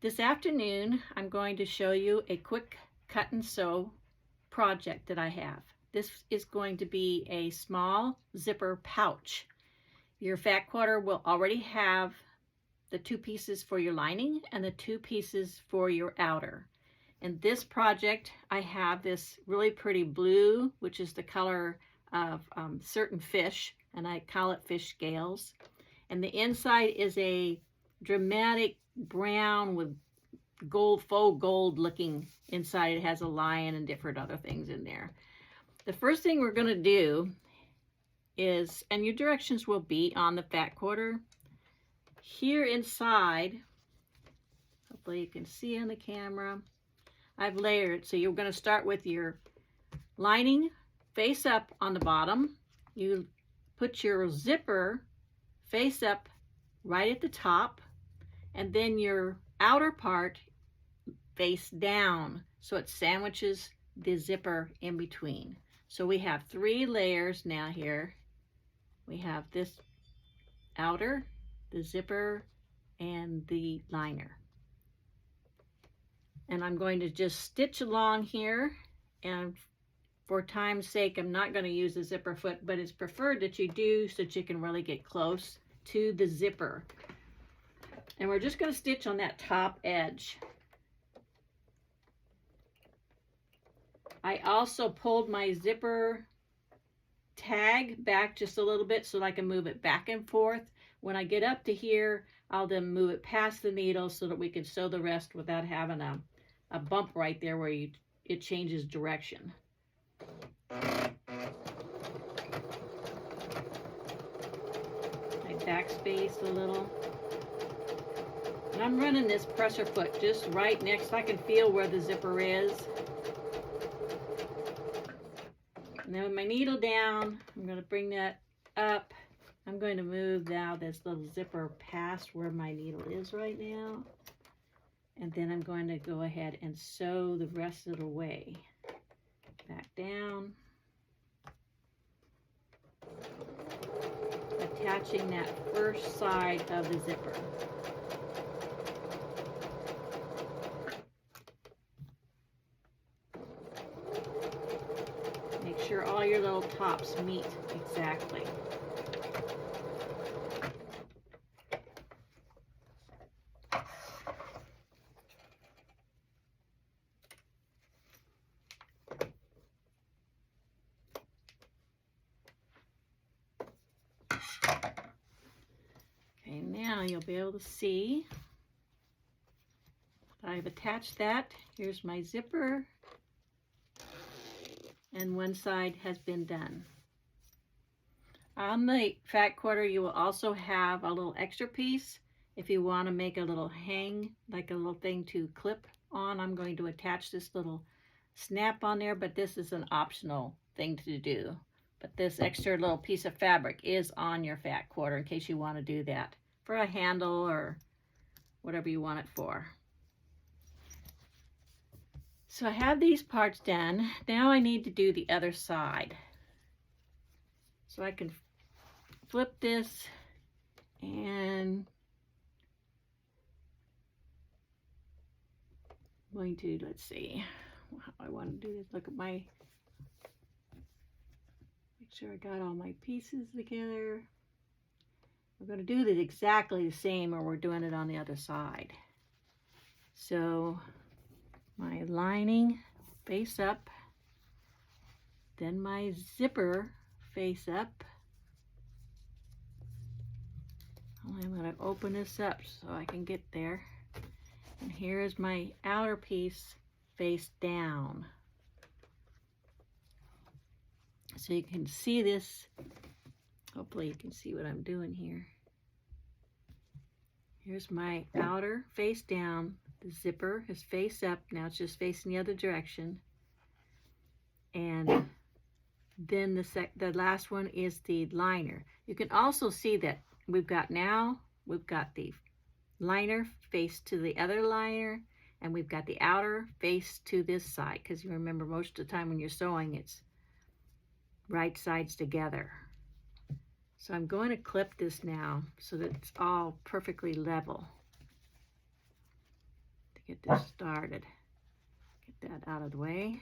This afternoon, I'm going to show you a quick cut and sew project that I have. This is going to be a small zipper pouch. Your fat quarter will already have the two pieces for your lining and the two pieces for your outer. In this project, I have this really pretty blue, which is the color of certain fish, and I call it fish scales. And the inside is a dramatic brown with gold, faux gold looking inside. It has a lion and different other things in there. The first thing we're going to do is, and your directions will be on the fat quarter, here inside, hopefully you can see on the camera, I've layered. So you're going to start with your lining face up on the bottom. You put your zipper face up right at the top, and then your outer part face down, so it sandwiches the zipper in between. So we have 3 layers now here. We have this outer, the zipper, and the liner. And I'm going to just stitch along here, and for time's sake I'm not going to use the zipper foot, but it's preferred that you do so that you can really get close to the zipper. And we're just going to stitch on that top edge. I also pulled my zipper tag back just a little bit so that I can move it back and forth. When I get up to here, I'll then move it past the needle so that we can sew the rest without having a bump right there where it changes direction. I backspace a little. And I'm running this presser foot just right next so I can feel where the zipper is. And then with my needle down, I'm going to bring that up. I'm going to move now this little zipper past where my needle is right now. And then I'm going to go ahead and sew the rest of the way. Back down. Attaching that first side of the zipper. Make sure all your little tops meet exactly. Okay, now you'll be able to see I've attached that. Here's my zipper, and one side has been done. On the fat quarter, you will also have a little extra piece if you want to make a little hang, like a little thing to clip on. I'm going to attach this little snap on there, but this is an optional thing to do. But this extra little piece of fabric is on your fat quarter in case you want to do that for a handle or whatever you want it for. So I have these parts done. Now I need to do the other side. So I can flip this and I'm going to, let's see how I want to do this. Look at my, make sure I got all my pieces together. We're going to do it exactly the same, or we're doing it on the other side. So my lining face up, then my zipper face up. I'm going to open this up so I can get there. And here is my outer piece face down. So you can see this. Hopefully you can see what I'm doing here. Here's my outer face down. The zipper is face up. Now it's just facing the other direction. And then the last one is the liner. You can also see that we've got the liner face to the other liner, and we've got the outer face to this side, because you remember most of the time when you're sewing it's right sides together. So I'm going to clip this now so that it's all perfectly level. get this started. Get that out of the way.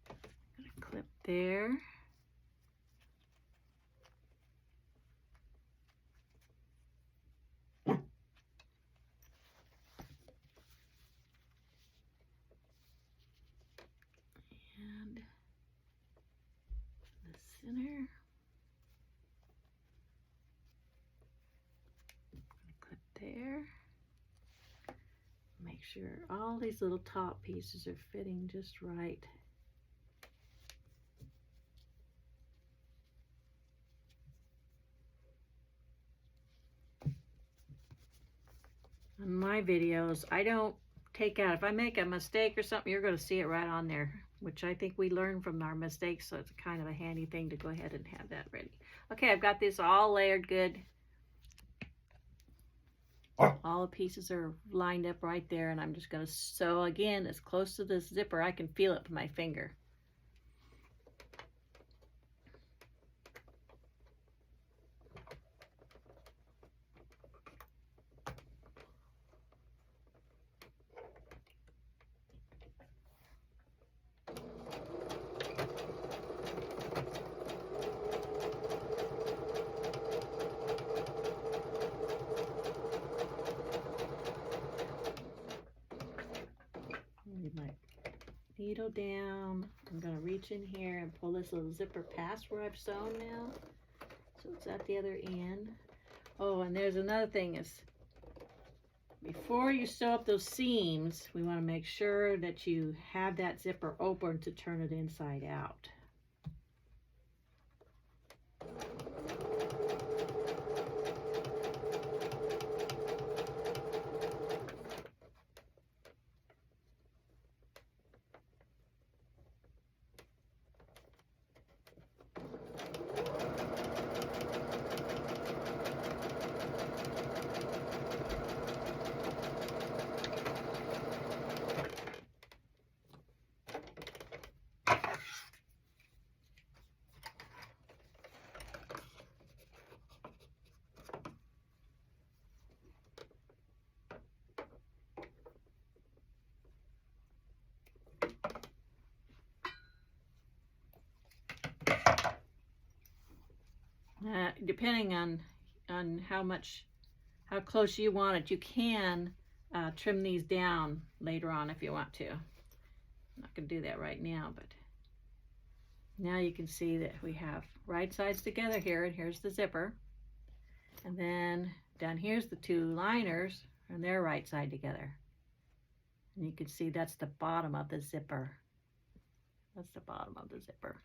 Gonna clip there. And the center. Clip there. Make sure all these little top pieces are fitting just right. On my videos, I don't take out, if I make a mistake or something, you're going to see it right on there, which I think we learn from our mistakes, so it's kind of a handy thing to go ahead and have that ready. Okay, I've got this all layered good. All the pieces are lined up right there, and I'm just going to sew again as close to this zipper. I can feel it with my finger. My needle down. I'm going to reach in here and pull this little zipper past where I've sewn now, so it's at the other end. Oh, and there's another thing is, before you sew up those seams, we want to make sure that you have that zipper open to turn it inside out. Depending on how close you want it, you can trim these down later on if you want to. I'm not going to do that right now, but now you can see that we have right sides together here, and here's the zipper. And then down here's the two liners, and they're right side together. And you can see that's the bottom of the zipper. That's the bottom of the zipper.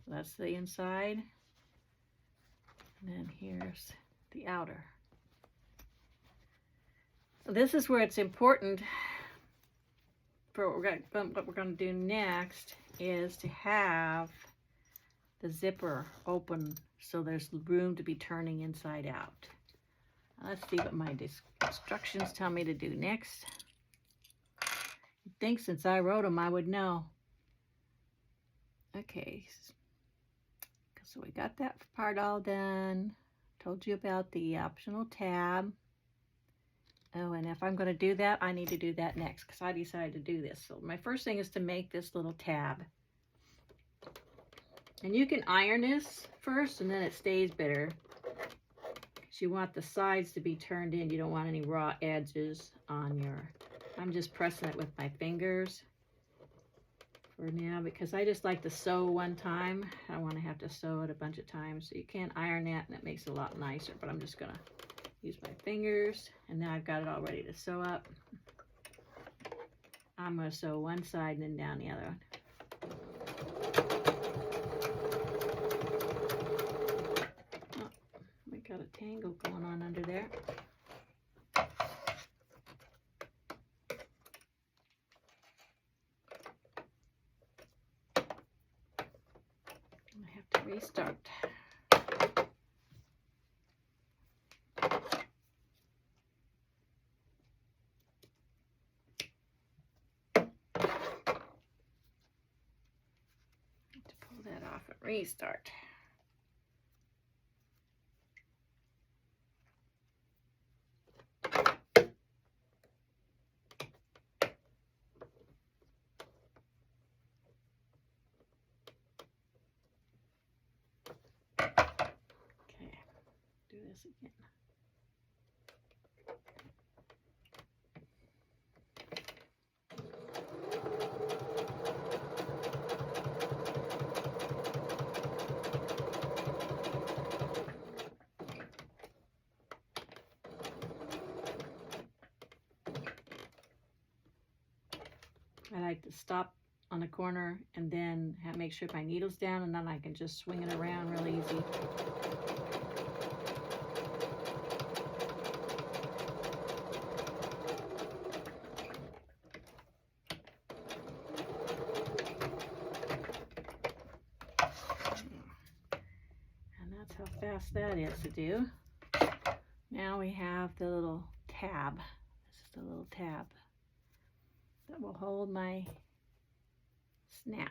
That's the inside, and then here's the outer. So this is where it's important for what we're going to do next is to have the zipper open so there's room to be turning inside out. Let's see what my instructions tell me to do next. You'd think since I wrote them I would know. Okay. So we got that part all done. Told you about the optional tab. Oh, and if I'm going to do that, I need to do that next because I decided to do this. So my first thing is to make this little tab. And you can iron this first and then it stays better. Because you want the sides to be turned in. You don't want any raw edges on your... I'm just pressing it with my fingers for now because I just like to sew one time. I don't want to have to sew it a bunch of times. So you can iron that and it makes it a lot nicer, but I'm just gonna use my fingers, and now I've got it all ready to sew up. I'm gonna sew one side and then down the other one. Oh, we got a tangle going on under there. Restart. To pull that off and restart. this again. I like to stop on the corner and then make sure my needle's down, and then I can just swing it around real easy. And that's how fast that is to do. Now we have the little tab. This is the little tab that will hold my snap.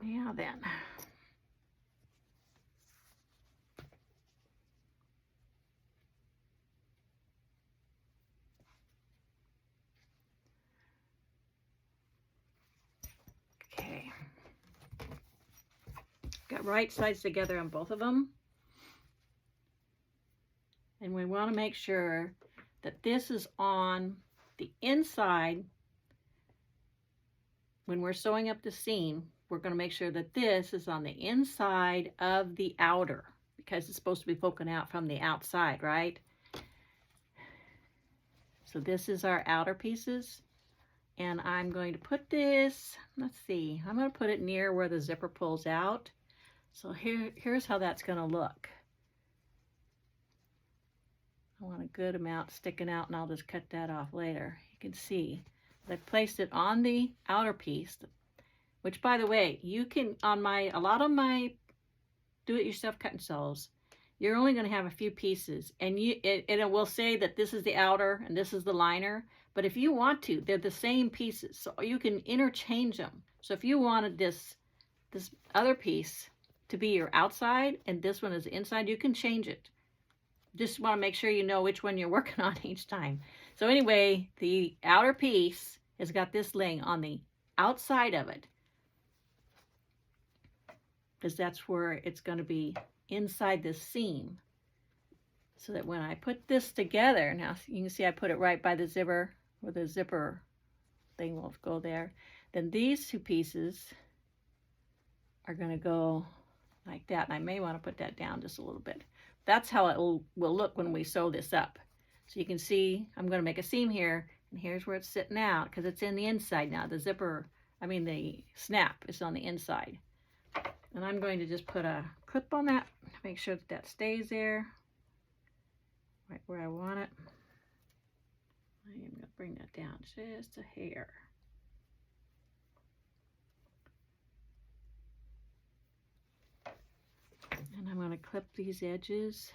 Now then, okay, got right sides together on both of them. And we want to make sure that this is on the inside. When we're sewing up the seam, we're going to make sure that this is on the inside of the outer, because it's supposed to be poking out from the outside, right? So this is our outer pieces. And I'm going to put this, let's see, I'm going to put it near where the zipper pulls out. So here's how that's going to look. I want a good amount sticking out, and I'll just cut that off later. You can see I placed it on the outer piece, which, by the way, you can, on a lot of my do-it-yourself cut and sews, you're only going to have a few pieces, and it will say that this is the outer and this is the liner. But if you want to, they're the same pieces, so you can interchange them. So if you wanted this other piece to be your outside and this one is the inside, you can change it. Just want to make sure you know which one you're working on each time. So anyway, the outer piece has got this laying on the outside of it, because that's where it's going to be inside the seam. So that when I put this together, now you can see I put it right by the zipper, where the zipper thing will go there. Then these two pieces are going to go like that. And I may want to put that down just a little bit. That's how it will look when we sew this up. So you can see I'm going to make a seam here, and here's where it's sitting out, because it's in the inside now. The zipper, the snap is on the inside. And I'm going to just put a clip on that, make sure that that stays there, right where I want it. I am going to bring that down just a hair. And I'm going to clip these edges.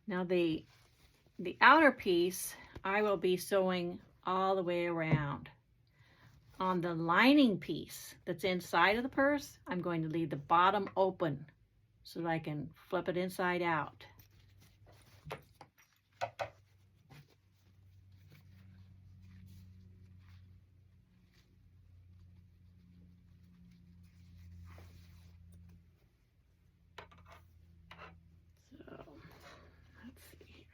Now the outer piece, I will be sewing all the way around. On the lining piece that's inside of the purse, I'm going to leave the bottom open so that I can flip it inside out. So, let's see here.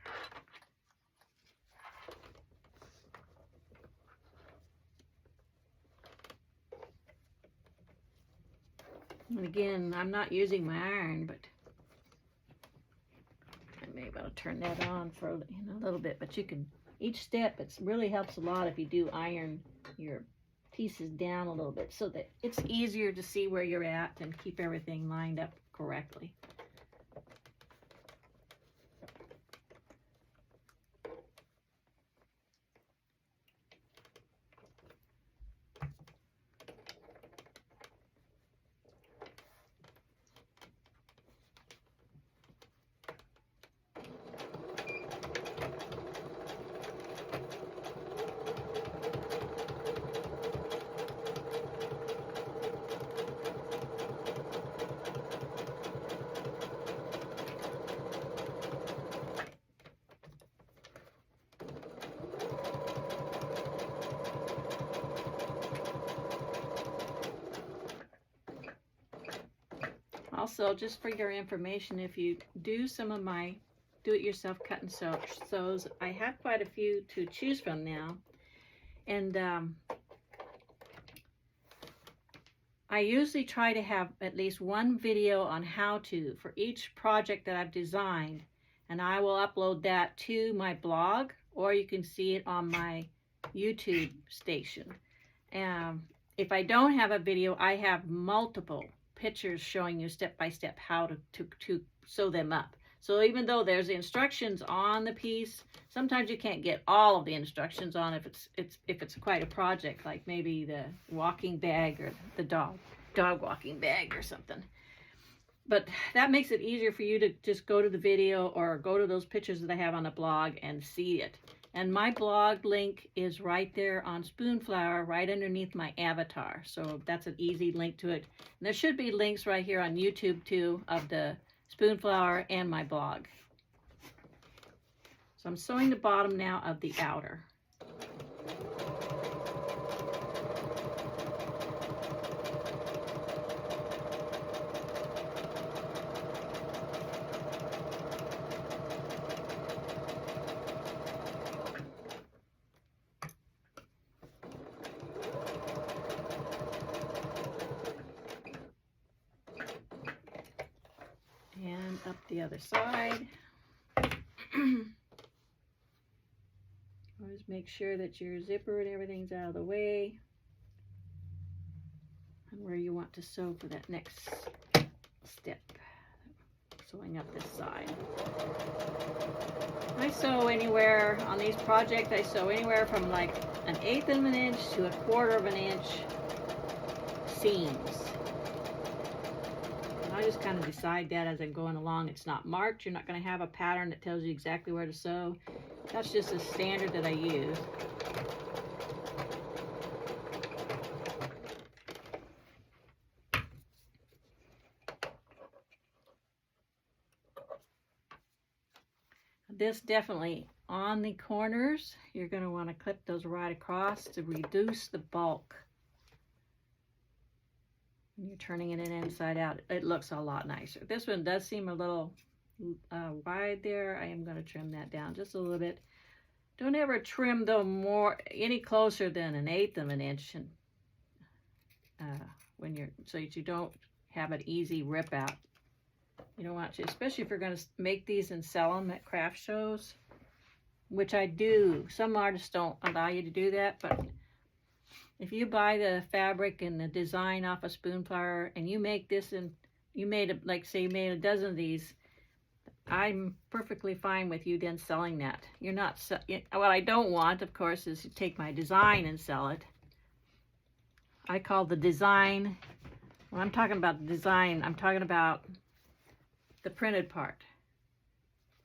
And again, I'm not using my iron, but I may be able to turn that on for a little bit. But you can, each step, it really helps a lot if you do iron your pieces down a little bit so that it's easier to see where you're at and keep everything lined up correctly. also, just for your information, if you do some of my do-it-yourself cut and sews, I have quite a few to choose from now. And I usually try to have at least one video on how to for each project that I've designed, and I will upload that to my blog, or you can see it on my YouTube station. If I don't have a video, I have multiple pictures showing you step by step how to sew them up. So even though there's instructions on the piece, sometimes you can't get all of the instructions on if it's quite a project, like maybe the walking bag or the dog walking bag or something. But that makes it easier for you to just go to the video or go to those pictures that I have on the blog and see it. And my blog link is right there on Spoonflower, right underneath my avatar. So that's an easy link to it. And there should be links right here on YouTube too of the Spoonflower and my blog. So I'm sewing the bottom now of the outer. And up the other side. Always make sure that your zipper and everything's out of the way and where you want to sew for that next step. Sewing up this side. I sew anywhere on these projects, I sew anywhere from like 1/8 of an inch to 1/4 of an inch seams. I just kind of decide that as I'm going along. It's not marked. You're not going to have a pattern that tells you exactly where to sew. That's just a standard that I use. This definitely on the corners, you're going to want to clip those right across to reduce the bulk. You're turning it inside out. It looks a lot nicer. This one does seem a little wide there. I am going to trim that down just a little bit. Don't ever trim though any closer than 1/8 of an inch, and so that you don't have an easy rip out. You don't want to, especially if you're going to make these and sell them at craft shows, which I do. Some artists don't allow you to do that, but if you buy the fabric and the design off of Spoonflower and you make this, and you made like say you made a dozen of these, I'm perfectly fine with you then selling that. You're not, what I don't want, of course, is to take my design and sell it. I call the design, when I'm talking about the design, I'm talking about the printed part.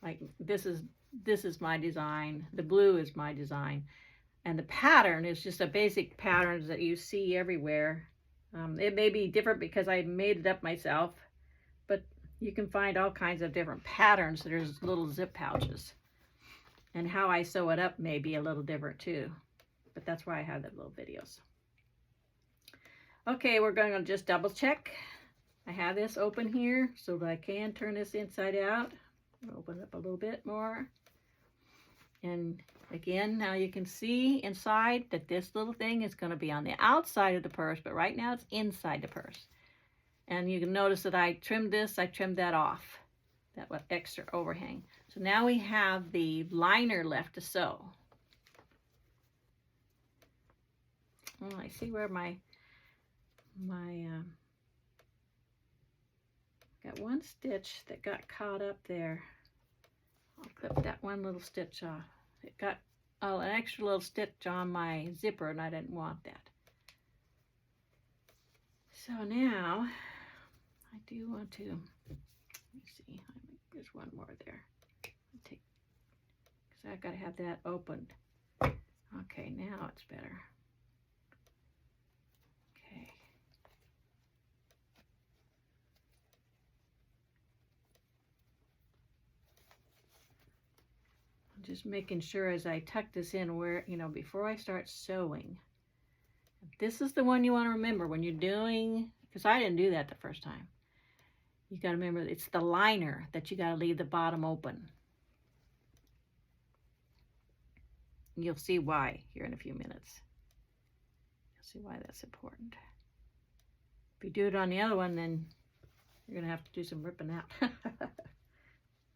Like this is my design, the blue is my design. And the pattern is just a basic pattern that you see everywhere. It may be different because I made it up myself, but you can find all kinds of different patterns. There's little zip pouches. And how I sew it up may be a little different too. But that's why I have the little videos. Okay, we're going to just double check. I have this open here so that I can turn this inside out. Open it up a little bit more. And again, now you can see inside that this little thing is going to be on the outside of the purse, but right now it's inside the purse. And you can notice that I trimmed this, I trimmed that off, that extra overhang. So now we have the liner left to sew. Oh, I see where my got one stitch that got caught up there. I'll clip that one little stitch off. It got an extra little stitch on my zipper and I didn't want that. So now I do want to, let me see, there's one more there. Because I've got to have that opened. Okay, now it's better. Okay. Just making sure as I tuck this in where, before I start sewing. This is the one you want to remember when you're doing, because I didn't do that the first time. You got to remember, it's the liner that you got to leave the bottom open. You'll see why here in a few minutes. You'll see why that's important. If you do it on the other one, then you're going to have to do some ripping out.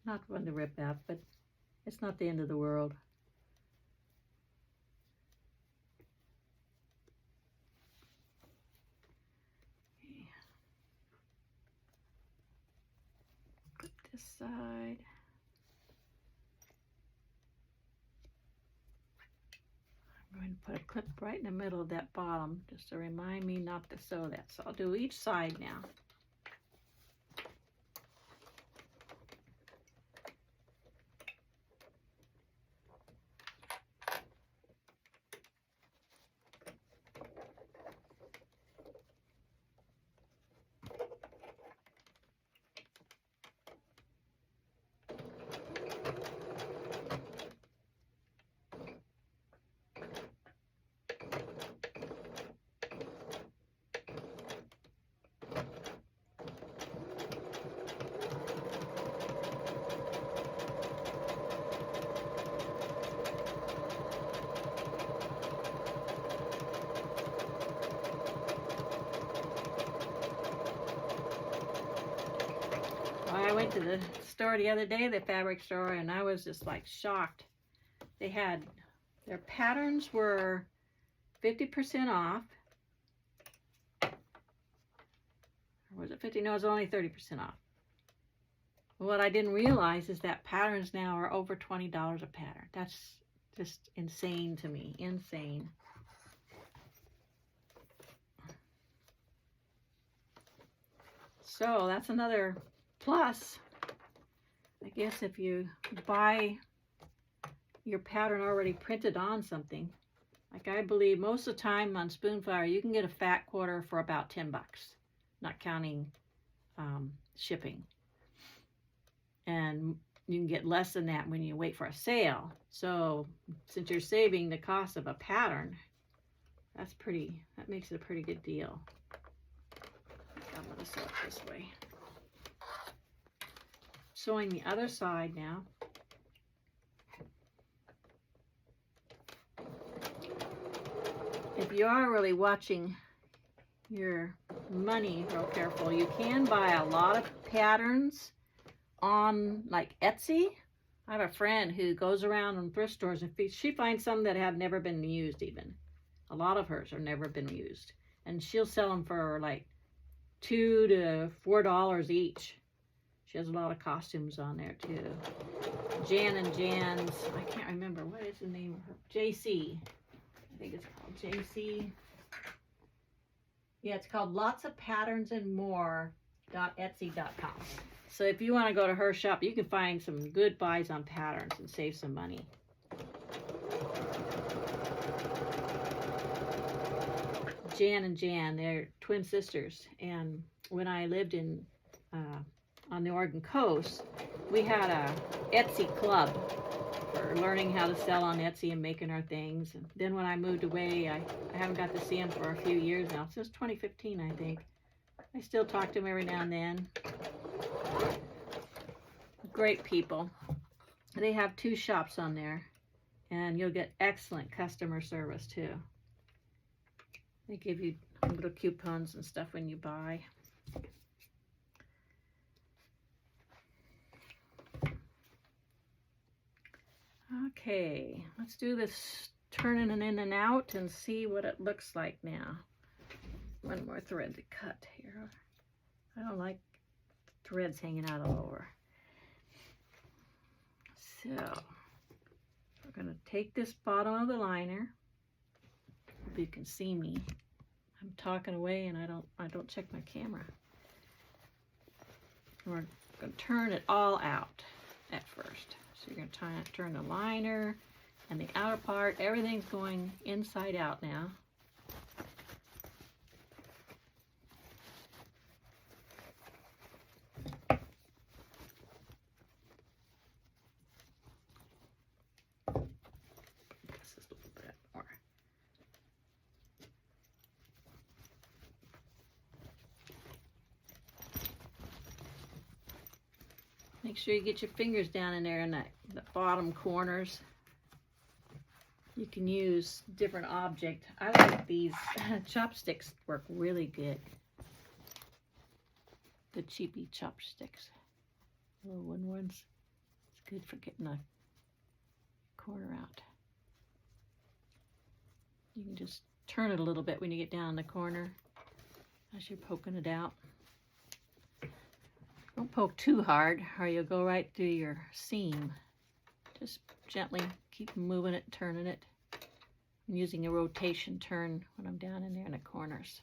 Not one to rip out, but it's not the end of the world. Okay. Flip this side. I'm going to put a clip right in the middle of that bottom just to remind me not to sew that. So I'll do each side now. I went to the store the other day, the fabric store, and I was just like shocked. They had, their patterns were 50% off. Or was it 50? No, it was only 30% off. What I didn't realize is that patterns now are over $20 a pattern. That's just insane to me, insane. So that's another plus. I guess if you buy your pattern already printed on something, like I believe most of the time on Spoonflower, you can get a fat quarter for about 10 bucks, not counting shipping. And you can get less than that when you wait for a sale. So since you're saving the cost of a pattern, that makes it a pretty good deal. I'm going to sew it this way. Sewing the other side now. If you are really watching your money real careful, you can buy a lot of patterns on like Etsy. I have a friend who goes around in thrift stores and she finds some that have never been used even. A lot of hers have never been used. And she'll sell them for like $2 to $4 each. She has a lot of costumes on there too. Jan and Jan's, I can't remember, what is the name of her? JC. I think it's called JC. Yeah, it's called Lots of Patterns and More.etsy.com. So if you want to go to her shop, you can find some good buys on patterns and save some money. Jan and Jan, they're twin sisters. And when I lived in on the Oregon coast, we had a Etsy club for learning how to sell on Etsy and making our things. And then when I moved away, I haven't got to see them for a few years now, since 2015, I think. I still talk to them every now and then. Great people. They have 2 shops on there, and you'll get excellent customer service too. They give you little coupons and stuff when you buy. Okay, let's do this turning it in and out and see what it looks like now. One more thread to cut here. I don't like threads hanging out all over. So, we're going to take this bottom of the liner. Hope you can see me. I'm talking away and I don't check my camera. We're going to turn it all out at first. So you're going to turn the liner and the outer part. Everything's going inside out now. This is a little bit more. Make sure you get your fingers down in there in the bottom corners. You can use different object. I like these chopsticks, work really good. The cheapy chopsticks, little wooden ones. It's good for getting a corner out. You can just turn it a little bit when you get down in the corner as you're poking it out. Don't poke too hard or you'll go right through your seam. Just gently keep moving it, turning it. I'm using a rotation turn when I'm down in there in the corners.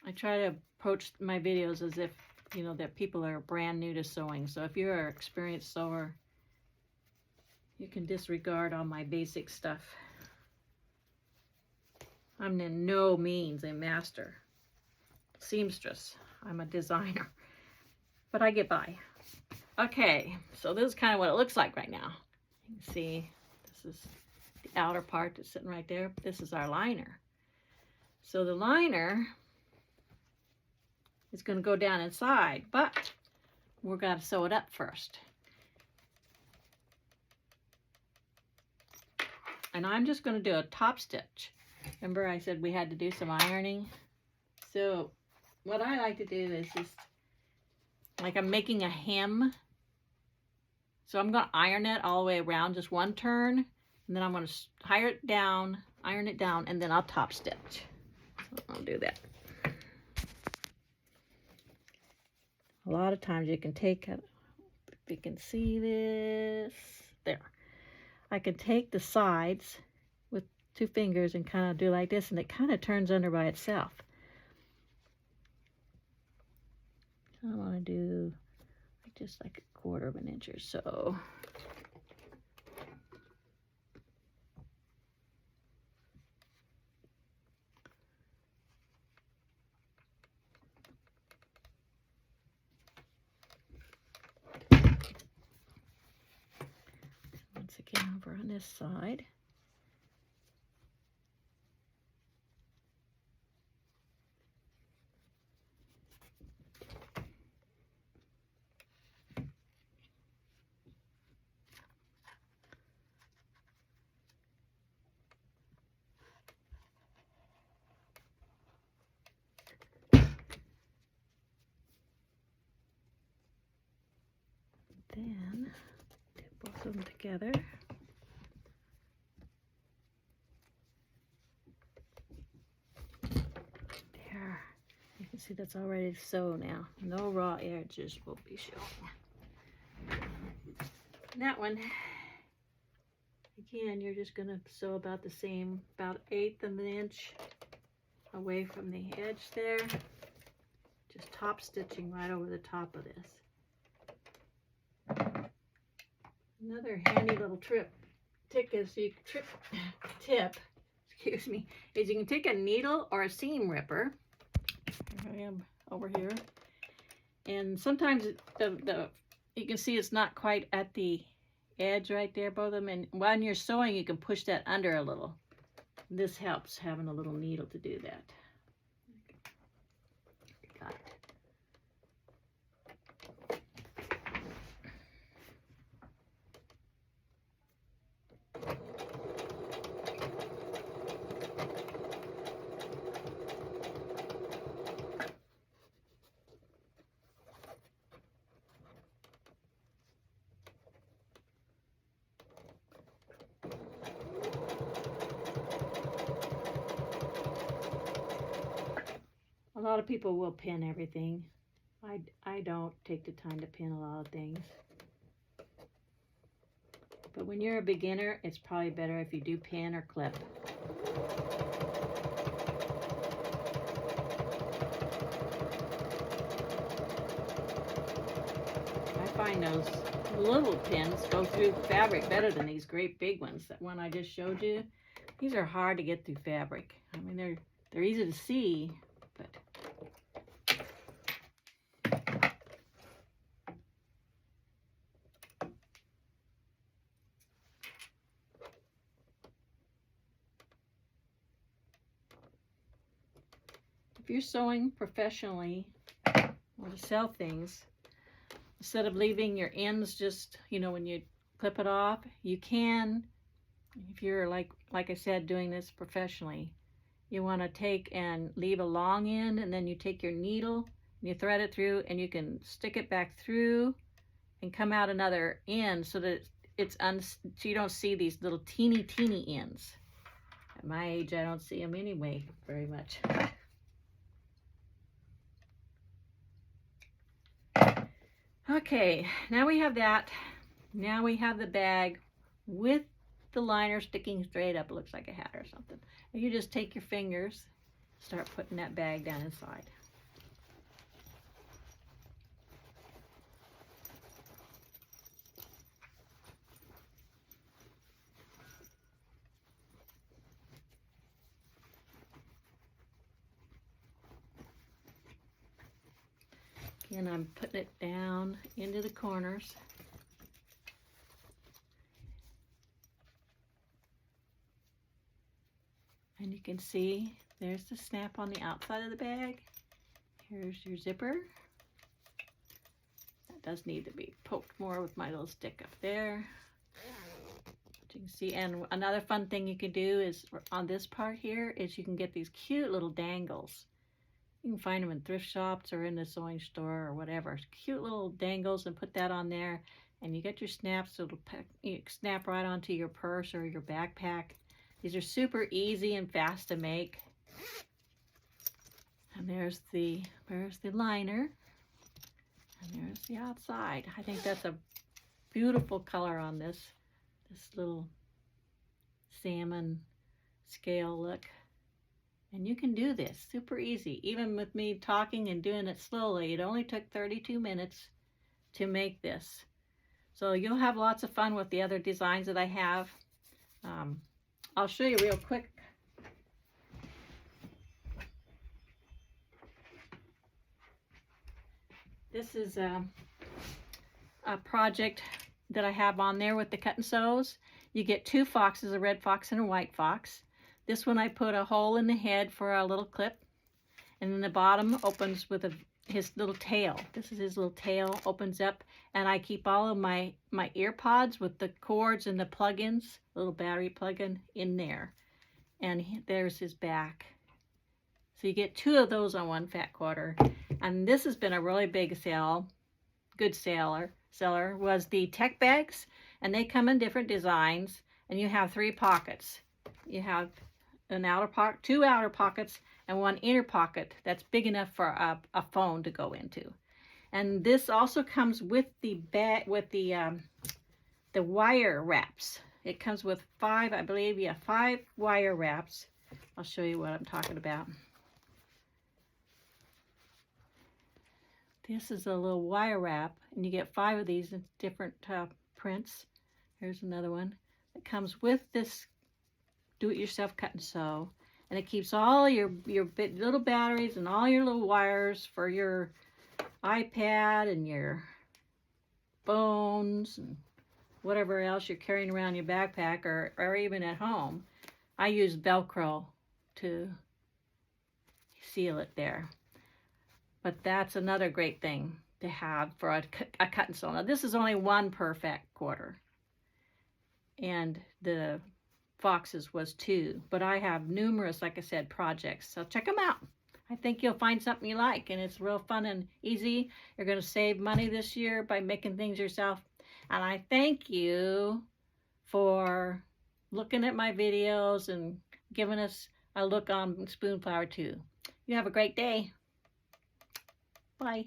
I try to approach my videos as if, you know, that people are brand new to sewing. So if you're an experienced sewer, you can disregard all my basic stuff. I'm in no means a master seamstress. I'm a designer, but I get by. Okay, so this is kind of what it looks like right now. You can see this is the outer part that's sitting right there. This is our liner. So the liner is going to go down inside, but we're going to sew it up first. And I'm just going to do a top stitch. Remember I said we had to do some ironing? So what I like to do is just, like I'm making a hem. So I'm going to iron it all the way around, just one turn. And then I'm going to iron it down, and then I'll top stitch. So I'll do that. A lot of times you can take it, if you can see this, there. I can take the sides with 2 fingers and kind of do like this, and it kind of turns under by itself. I want to do just like 1/4 of an inch or so. Once again, over on this side. Then dip both of them together. There. You can see that's all ready to sew now. No raw edges will be showing. That one, again, you're just going to sew about the same, about 1/8 of an inch away from the edge there. Just top stitching right over the top of this. Another handy little tip, excuse me, is you can take a needle or a seam ripper. Here I am over here, and sometimes you can see it's not quite at the edge right there, both of them. And when you're sewing, you can push that under a little. This helps having a little needle to do that. Got it. A lot of people will pin everything. I don't take the time to pin a lot of things. But when you're a beginner, it's probably better if you do pin or clip. I find those little pins go through fabric better than these great big ones. That one I just showed you, these are hard to get through fabric. I mean, they're easy to see, but if you're sewing professionally or to sell things, instead of leaving your ends just, you know, when you clip it off, you can, if you're like I said, doing this professionally, you want to take and leave a long end, and then you take your needle and you thread it through, and you can stick it back through and come out another end so that so you don't see these little teeny ends. At my age, I don't see them anyway very much. Okay, now we have that. Now we have the bag with the liner sticking straight up. It looks like a hat or something. And you just take your fingers, start putting that bag down inside. And I'm putting it down into the corners. And you can see there's the snap on the outside of the bag. Here's your zipper. That does need to be poked more with my little stick up there. You can see, and another fun thing you can do is on this part here is you can get these cute little dangles. You can find them in thrift shops or in the sewing store or whatever. Cute little dangles, and put that on there, and you get your snaps, so it'll snap right onto your purse or your backpack. These are super easy and fast to make. And there's the liner, and there's the outside. I think that's a beautiful color on this little salmon scale look. And you can do this super easy. Even with me talking and doing it slowly, it only took 32 minutes to make this. So you'll have lots of fun with the other designs that I have. I'll show you real quick. This is a project that I have on there with the cut and sews. You get two foxes, a red fox and a white fox. This one I put a hole in the head for a little clip, and then the bottom opens with his little tail. This is his little tail, opens up, and I keep all of my ear pods with the cords and the plug-ins, little battery plug-in in there. And there's his back. So you get two of those on one fat quarter. And this has been a really big sale, good seller, was the tech bags, and they come in different designs, and you have 3 pockets. You have an outer pocket, 2 outer pockets, and 1 inner pocket that's big enough for a phone to go into. And this also comes with the bag, with the wire wraps. It comes with 5, I believe, yeah, 5 wire wraps. I'll show you what I'm talking about. This is a little wire wrap, and you get 5 of these in different prints. Here's another one. It comes with this do-it-yourself cut and sew, and it keeps all your little batteries and all your little wires for your iPad and your phones and whatever else you're carrying around your backpack, or even at home. I use Velcro to seal it there. But that's another great thing to have for a cut and sew. Now this is only 1 per fat quarter, and the foxes was 2, but I have numerous, like I said, projects, so check them out. I think you'll find something you like, and it's real fun and easy. You're going to save money this year by making things yourself, and I thank you for looking at my videos and giving us a look on Spoonflower too. You have a great day. Bye.